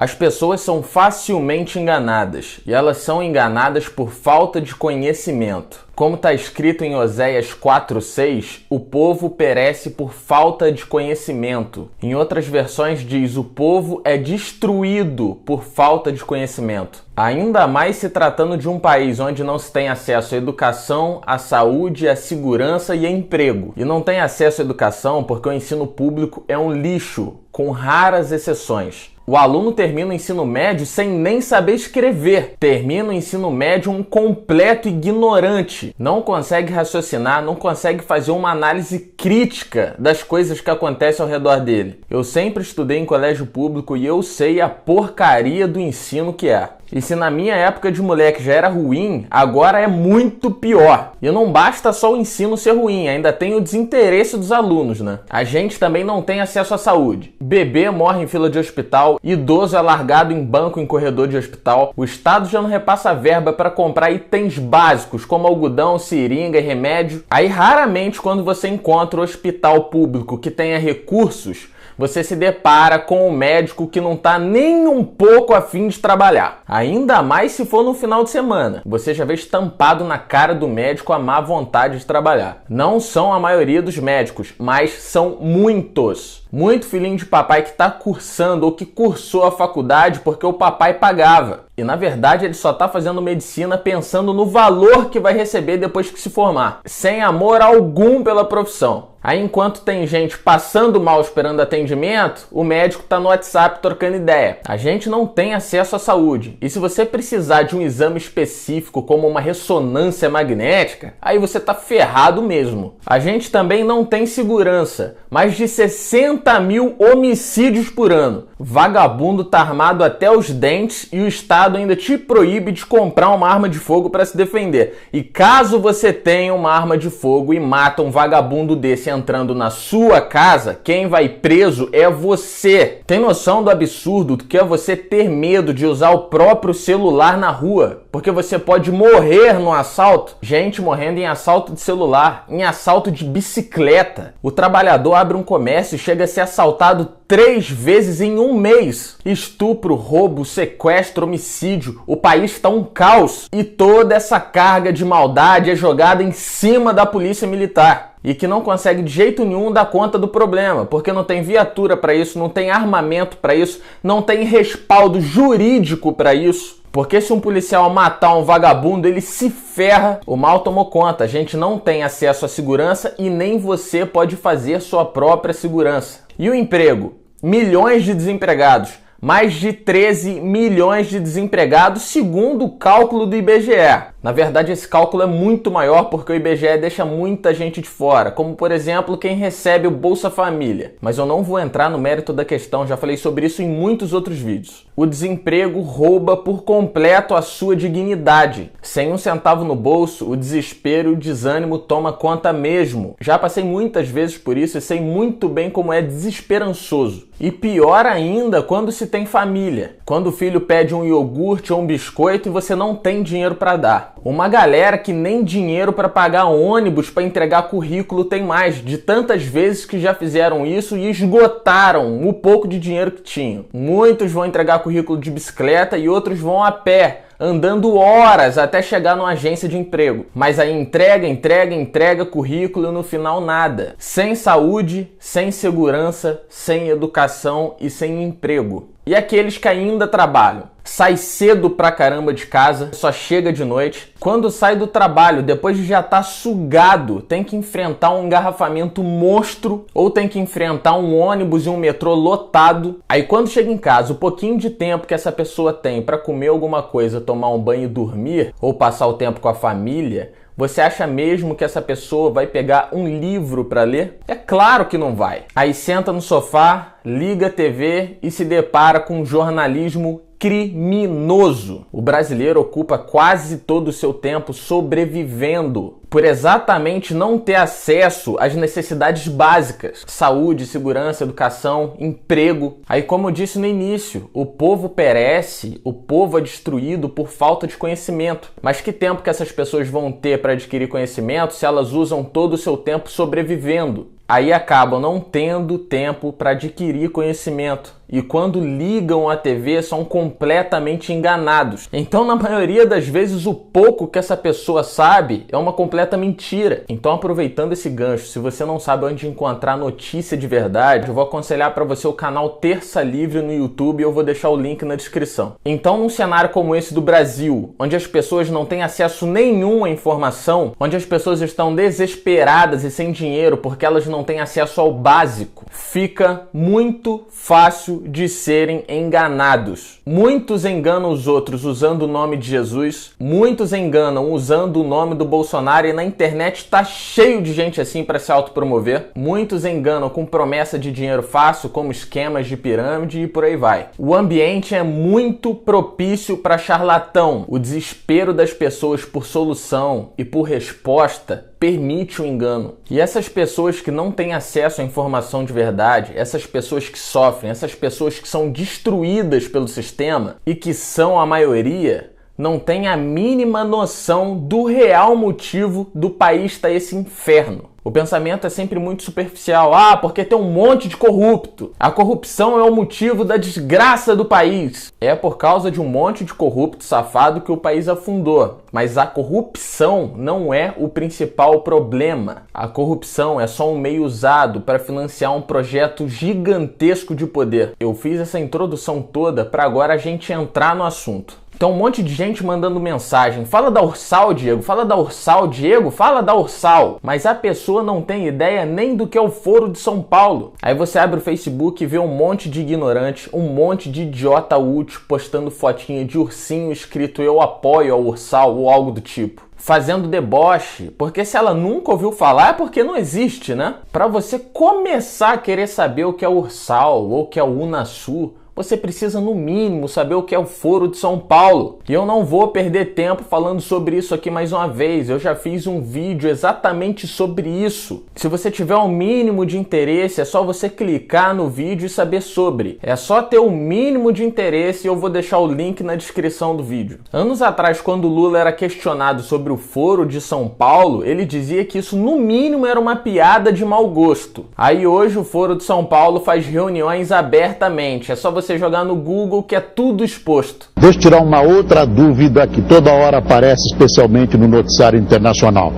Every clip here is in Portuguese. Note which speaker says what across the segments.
Speaker 1: As pessoas são facilmente enganadas e elas são enganadas por falta de conhecimento. Como está escrito em Oséias 4:6, o povo perece por falta de conhecimento. Em outras versões diz, o povo é destruído por falta de conhecimento. Ainda mais se tratando de um país onde não se tem acesso à educação, à saúde, à segurança e a emprego. E não tem acesso à educação porque o ensino público é um lixo, com raras exceções. O aluno termina o ensino médio sem nem saber escrever. Termina o ensino médio um completo ignorante. Não consegue raciocinar, não consegue fazer uma análise crítica das coisas que acontecem ao redor dele. Eu sempre estudei em colégio público e eu sei a porcaria do ensino que é. E se na minha época de moleque já era ruim, agora é muito pior. E não basta só o ensino ser ruim, ainda tem o desinteresse dos alunos, né? A gente também não tem acesso à saúde. Bebê morre em fila de hospital, idoso é largado em banco em corredor de hospital, o Estado já não repassa verba para comprar itens básicos como algodão, seringa e remédio. Aí raramente quando você encontra um hospital público que tenha recursos, você se depara com um médico que não está nem um pouco a fim de trabalhar. Ainda mais se for no final de semana. Você já vê estampado na cara do médico a má vontade de trabalhar. Não são a maioria dos médicos, mas são muitos. Muito filhinho de papai que está cursando ou que cursou a faculdade porque o papai pagava. E na verdade ele só está fazendo medicina pensando no valor que vai receber depois que se formar. Sem amor algum pela profissão. Aí enquanto tem gente passando mal esperando atendimento, o médico está no WhatsApp trocando ideia. A gente não tem acesso à saúde. E se você precisar de um exame específico como uma ressonância magnética, aí você tá ferrado mesmo. A gente também não tem segurança. Mais de 60 mil homicídios por ano. Vagabundo tá armado até os dentes e o Estado ainda te proíbe de comprar uma arma de fogo para se defender. E caso você tenha uma arma de fogo e mata um vagabundo desse entrando na sua casa, quem vai preso é você. Tem noção do absurdo que é você ter medo de usar o próprio celular na rua? Porque você pode morrer no assalto. Gente morrendo em assalto de celular, em assalto de bicicleta. O trabalhador abre um comércio e chega a ser assaltado 3 vezes em um mês. Estupro, roubo, sequestro, homicídio. O país está um caos. E toda essa carga de maldade é jogada em cima da polícia militar. E que não consegue de jeito nenhum dar conta do problema, porque não tem viatura para isso, não tem armamento para isso, não tem respaldo jurídico para isso. Porque se um policial matar um vagabundo, ele se ferra. O mal tomou conta, a gente não tem acesso à segurança e nem você pode fazer sua própria segurança. E o emprego? Milhões de desempregados. Mais de 13 milhões de desempregados, segundo o cálculo do IBGE. Na verdade, esse cálculo é muito maior porque o IBGE deixa muita gente de fora, como, por exemplo, quem recebe o Bolsa Família. Mas eu não vou entrar no mérito da questão, já falei sobre isso em muitos outros vídeos. O desemprego rouba por completo a sua dignidade. Sem um centavo no bolso, o desespero e o desânimo toma conta mesmo. Já passei muitas vezes por isso e sei muito bem como é desesperançoso. E pior ainda quando se tem família. Quando o filho pede um iogurte ou um biscoito e você não tem dinheiro para dar. Uma galera que nem dinheiro para pagar ônibus para entregar currículo tem mais, de tantas vezes que já fizeram isso e esgotaram o pouco de dinheiro que tinham. Muitos vão entregar currículo de bicicleta e outros vão a pé, andando horas até chegar numa agência de emprego. Mas aí entrega currículo e no final nada. Sem saúde, sem segurança, sem educação e sem emprego. E aqueles que ainda trabalham? Sai cedo pra caramba de casa, só chega de noite. Quando sai do trabalho, depois de já estar sugado, tem que enfrentar um engarrafamento monstro ou tem que enfrentar um ônibus e um metrô lotado. Aí quando chega em casa, o pouquinho de tempo que essa pessoa tem para comer alguma coisa, tomar um banho e dormir, ou passar o tempo com a família, você acha mesmo que essa pessoa vai pegar um livro para ler? É claro que não vai. Aí senta no sofá, liga a TV e se depara com um jornalismo criminoso. O brasileiro ocupa quase todo o seu tempo sobrevivendo, por exatamente não ter acesso às necessidades básicas: saúde, segurança, educação, emprego. Aí, como eu disse no início, o povo perece, o povo é destruído por falta de conhecimento. Mas que tempo que essas pessoas vão ter para adquirir conhecimento se elas usam todo o seu tempo sobrevivendo? Aí acabam não tendo tempo para adquirir conhecimento. e quando ligam a TV são completamente enganados. Então, na maioria das vezes, o pouco que essa pessoa sabe é uma completa mentira. Então, aproveitando esse gancho, se você não sabe onde encontrar notícia de verdade, eu vou aconselhar para você o canal Terça Livre no YouTube e eu vou deixar o link na descrição. Então, num cenário como esse do Brasil, onde as pessoas não têm acesso nenhum à informação, onde as pessoas estão desesperadas e sem dinheiro porque elas não têm acesso ao básico, fica muito fácil de serem enganados. Muitos enganam os outros usando o nome de Jesus, muitos enganam usando o nome do Bolsonaro e na internet tá cheio de gente assim para se autopromover. Muitos enganam com promessa de dinheiro fácil, como esquemas de pirâmide e por aí vai. O ambiente é muito propício para charlatão. O desespero das pessoas por solução e por resposta permite o engano. E essas pessoas que não têm acesso à informação de verdade, essas pessoas que sofrem, essas pessoas que são destruídas pelo sistema e que são a maioria, não têm a mínima noção do real motivo do país estar esse inferno. O pensamento é sempre muito superficial. Ah, porque tem um monte de corrupto. A corrupção é o motivo da desgraça do país. É por causa de um monte de corrupto safado que o país afundou. Mas a corrupção não é o principal problema. A corrupção é só um meio usado para financiar um projeto gigantesco de poder. Eu fiz essa introdução toda para agora a gente entrar no assunto. Então um monte de gente mandando mensagem. Fala da Ursal, Diego. Fala da Ursal, Diego. Fala da Ursal. Mas a pessoa não tem ideia nem do que é o Foro de São Paulo. Aí você abre o Facebook e vê um monte de ignorante, um monte de idiota útil postando fotinha de ursinho escrito eu apoio a Ursal ou algo do tipo. Fazendo deboche, porque se ela nunca ouviu falar é porque não existe, né? Para você começar a querer saber o que é Ursal ou o que é o Unasul, você precisa, no mínimo, saber o que é o Foro de São Paulo. E eu não vou perder tempo falando sobre isso aqui mais uma vez. Eu já fiz um vídeo exatamente sobre isso. Se você tiver um mínimo de interesse, é só você clicar no vídeo e saber sobre. É só ter o mínimo de interesse e eu vou deixar o link na descrição do vídeo. Anos atrás, quando o Lula era questionado sobre o Foro de São Paulo, ele dizia que isso, no mínimo, era uma piada de mau gosto. Aí hoje o Foro de São Paulo faz reuniões abertamente. É só você jogar no Google que é tudo exposto.
Speaker 2: Deixa eu tirar uma outra dúvida que toda hora aparece, especialmente no noticiário internacional.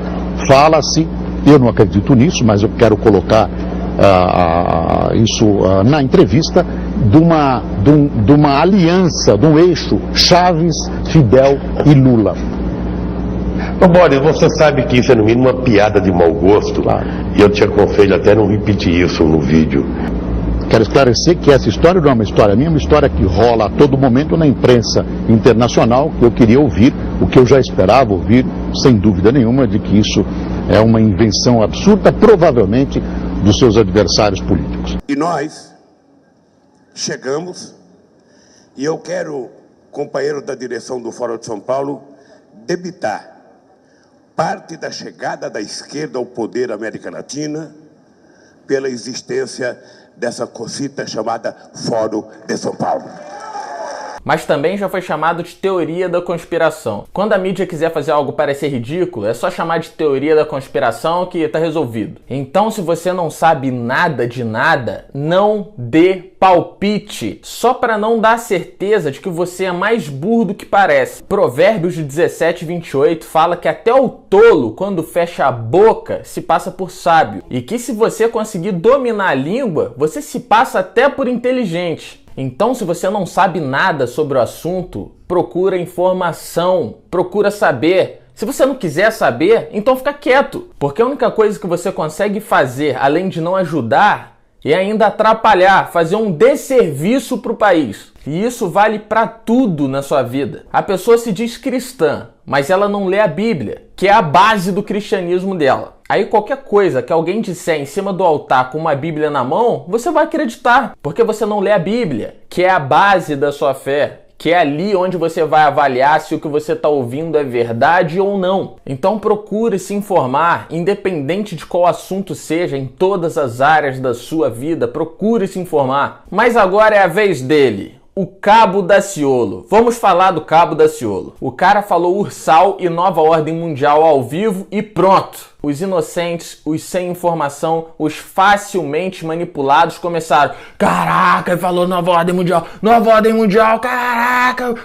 Speaker 2: Fala-se, eu não acredito nisso, mas eu quero colocar isso na entrevista, de uma aliança, de um eixo Chaves, Fidel e Lula.
Speaker 3: Boris, você sabe que isso é no mínimo uma piada de mau gosto, claro. E eu te aconselho até não repetir isso no vídeo.
Speaker 2: Quero esclarecer que essa história não é uma história minha, é uma história que rola a todo momento na imprensa internacional, que eu queria ouvir, o que eu já esperava ouvir, sem dúvida nenhuma, de que isso é uma invenção absurda, provavelmente, dos seus adversários políticos.
Speaker 4: E nós chegamos, e eu quero, companheiro da direção do Fórum de São Paulo, debitar parte da chegada da esquerda ao poder da América Latina pela existência dessa cosita chamada Fórum de São Paulo.
Speaker 1: Mas também já foi chamado de teoria da conspiração. Quando a mídia quiser fazer algo parecer ridículo, é só chamar de teoria da conspiração que tá resolvido. Então, se você não sabe nada de nada, não dê palpite, só para não dar certeza de que você é mais burro do que parece. Provérbios 17:28 fala que até o tolo, quando fecha a boca, se passa por sábio. E que se você conseguir dominar a língua, você se passa até por inteligente. Então, se você não sabe nada sobre o assunto, procura informação, procura saber. Se você não quiser saber, então fica quieto, porque a única coisa que você consegue fazer, além de não ajudar, é ainda atrapalhar, fazer um desserviço para o país. E isso vale para tudo na sua vida. A pessoa se diz cristã, mas ela não lê a Bíblia, que é a base do cristianismo dela. Aí qualquer coisa que alguém disser em cima do altar com uma Bíblia na mão, você vai acreditar, porque você não lê a Bíblia, que é a base da sua fé, que é ali onde você vai avaliar se o que você está ouvindo é verdade ou não. Então procure se informar, independente de qual assunto seja, em todas as áreas da sua vida, procure se informar. Mas agora é a vez dele, o Cabo Daciolo. Vamos falar do Cabo Daciolo. O cara falou Ursal e nova ordem mundial ao vivo e pronto. Os inocentes, os sem informação, os facilmente manipulados começaram. Caraca, ele falou nova ordem mundial, caraca,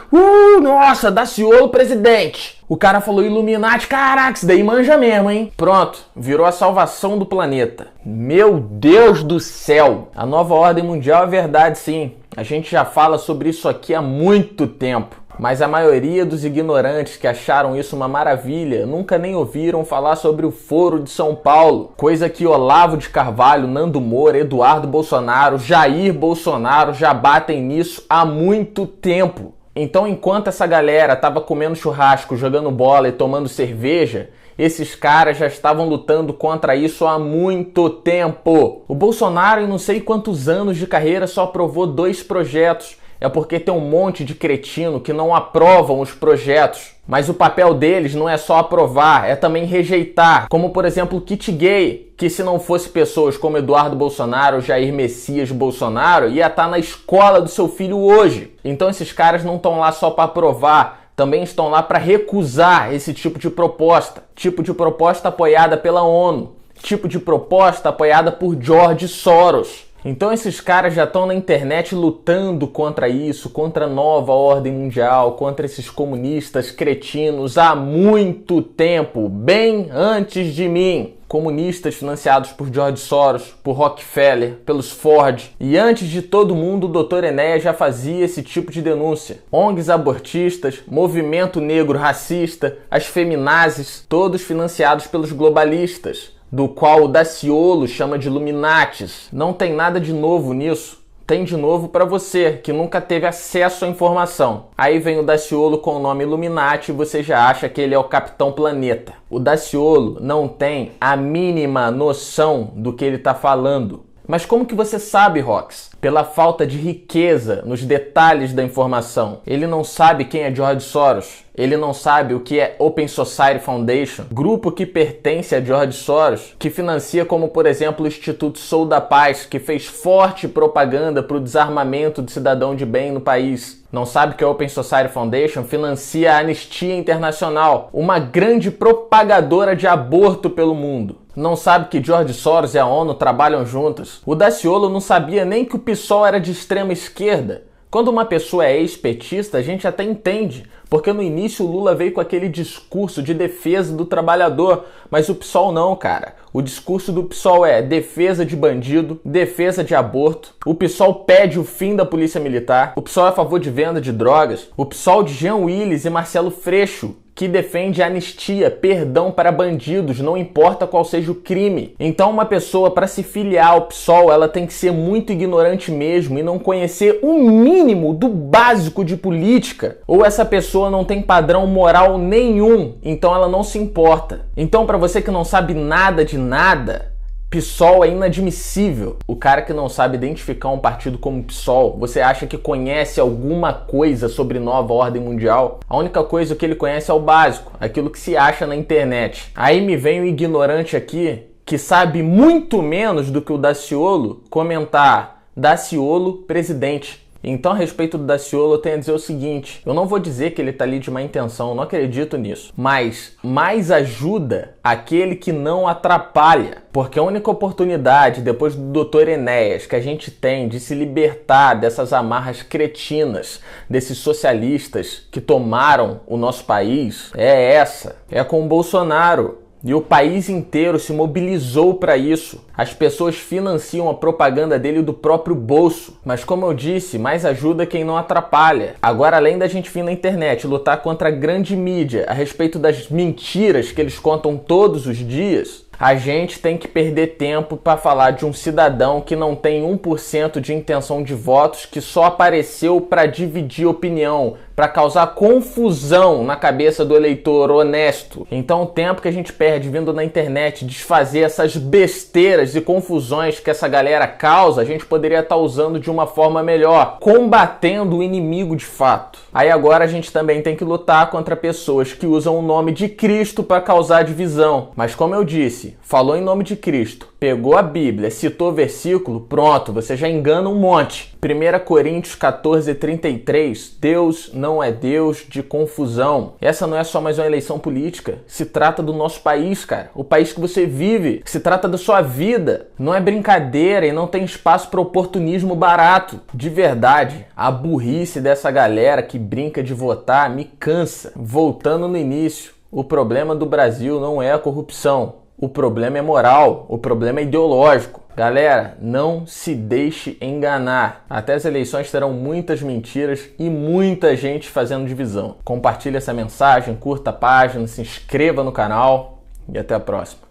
Speaker 1: nossa, Daciolo presidente. O cara falou Illuminati, caraca, isso daí manja mesmo, hein? Pronto, virou a salvação do planeta. Meu Deus do céu! A nova ordem mundial é verdade, sim. A gente já fala sobre isso aqui há muito tempo. Mas a maioria dos ignorantes que acharam isso uma maravilha nunca nem ouviram falar sobre o Foro de São Paulo, coisa que Olavo de Carvalho, Nando Moura, Eduardo Bolsonaro, Jair Bolsonaro já batem nisso há muito tempo. Então, enquanto essa galera tava comendo churrasco, jogando bola e tomando cerveja, esses caras já estavam lutando contra isso há muito tempo. O Bolsonaro, em não sei quantos anos de carreira, só aprovou 2 projetos. É porque tem um monte de cretino que não aprovam os projetos. Mas o papel deles não é só aprovar, é também rejeitar. Como, por exemplo, o kit gay, que se não fosse pessoas como Eduardo Bolsonaro ou Jair Messias Bolsonaro, ia estar na escola do seu filho hoje. Então esses caras não estão lá só para aprovar, também estão lá para recusar esse tipo de proposta. Tipo de proposta apoiada pela ONU. Tipo de proposta apoiada por George Soros. Então esses caras já estão na internet lutando contra isso, contra a nova ordem mundial, contra esses comunistas cretinos há muito tempo, bem antes de mim. Comunistas financiados por George Soros, por Rockefeller, pelos Ford. E antes de todo mundo, o Dr. Enéas já fazia esse tipo de denúncia. ONGs abortistas, movimento negro racista, as feminazes, todos financiados pelos globalistas, do qual o Daciolo chama de Illuminatis. Não tem nada de novo nisso. Tem de novo para você, que nunca teve acesso à informação. Aí vem o Daciolo com o nome Illuminati e você já acha que ele é o Capitão Planeta. O Daciolo não tem a mínima noção do que ele está falando. Mas como que você sabe, Rox? Pela falta de riqueza nos detalhes da informação. Ele não sabe quem é George Soros. Ele não sabe o que é Open Society Foundation, grupo que pertence a George Soros, que financia como, por exemplo, o Instituto Sou da Paz, que fez forte propaganda para o desarmamento do cidadão de bem no país. Não sabe que a Open Society Foundation financia a Anistia Internacional, uma grande propagadora de aborto pelo mundo. Não sabe que George Soros e a ONU trabalham juntas. O Daciolo não sabia nem que o PSOL era de extrema esquerda. Quando uma pessoa é ex-petista, a gente até entende, porque no início o Lula veio com aquele discurso de defesa do trabalhador, mas o PSOL não, cara. O discurso do PSOL é defesa de bandido, defesa de aborto. O PSOL pede o fim da polícia militar. O PSOL é a favor de venda de drogas. O PSOL de Jean Willis e Marcelo Freixo, que defende anistia, perdão para bandidos, não importa qual seja o crime. Então uma pessoa, para se filiar ao PSOL, ela tem que ser muito ignorante mesmo e não conhecer o mínimo do básico de política. Ou essa pessoa não tem padrão moral nenhum, então ela não se importa. Então para você que não sabe nada de nada, PSOL é inadmissível. O cara que não sabe identificar um partido como PSOL, você acha que conhece alguma coisa sobre nova ordem mundial? A única coisa que ele conhece é o básico, aquilo que se acha na internet. Aí me vem o ignorante aqui, que sabe muito menos do que o Daciolo, comentar Daciolo presidente. Então, a respeito do Daciolo, eu tenho a dizer o seguinte, eu não vou dizer que ele tá ali de má intenção, eu não acredito nisso, mas mais ajuda aquele que não atrapalha, porque a única oportunidade, depois do Dr. Enéas, que a gente tem de se libertar dessas amarras cretinas, desses socialistas que tomaram o nosso país, é essa, é com o Bolsonaro. E o país inteiro se mobilizou para isso. As pessoas financiam a propaganda dele do próprio bolso. Mas como eu disse, mais ajuda quem não atrapalha. Agora, além da gente vir na internet lutar contra a grande mídia a respeito das mentiras que eles contam todos os dias, a gente tem que perder tempo para falar de um cidadão que não tem 1% de intenção de votos, que só apareceu para dividir opinião, para causar confusão na cabeça do eleitor honesto. Então o tempo que a gente perde vindo na internet desfazer essas besteiras e confusões que essa galera causa, a gente poderia estar usando de uma forma melhor, combatendo o inimigo de fato. Aí agora a gente também tem que lutar contra pessoas que usam o nome de Cristo para causar divisão. Mas como eu disse, disse, falou em nome de Cristo, pegou a Bíblia, citou versículo, pronto, você já engana um monte. 1 Coríntios 14:33, Deus não é Deus de confusão. Essa não é só mais uma eleição política, se trata do nosso país, cara. O país que você vive, se trata da sua vida. Não é brincadeira e não tem espaço para oportunismo barato. De verdade, a burrice dessa galera que brinca de votar me cansa. Voltando no início, o problema do Brasil não é a corrupção. O problema é moral, o problema é ideológico. Galera, não se deixe enganar. Até as eleições terão muitas mentiras e muita gente fazendo divisão. Compartilhe essa mensagem, curta a página, se inscreva no canal e até a próxima.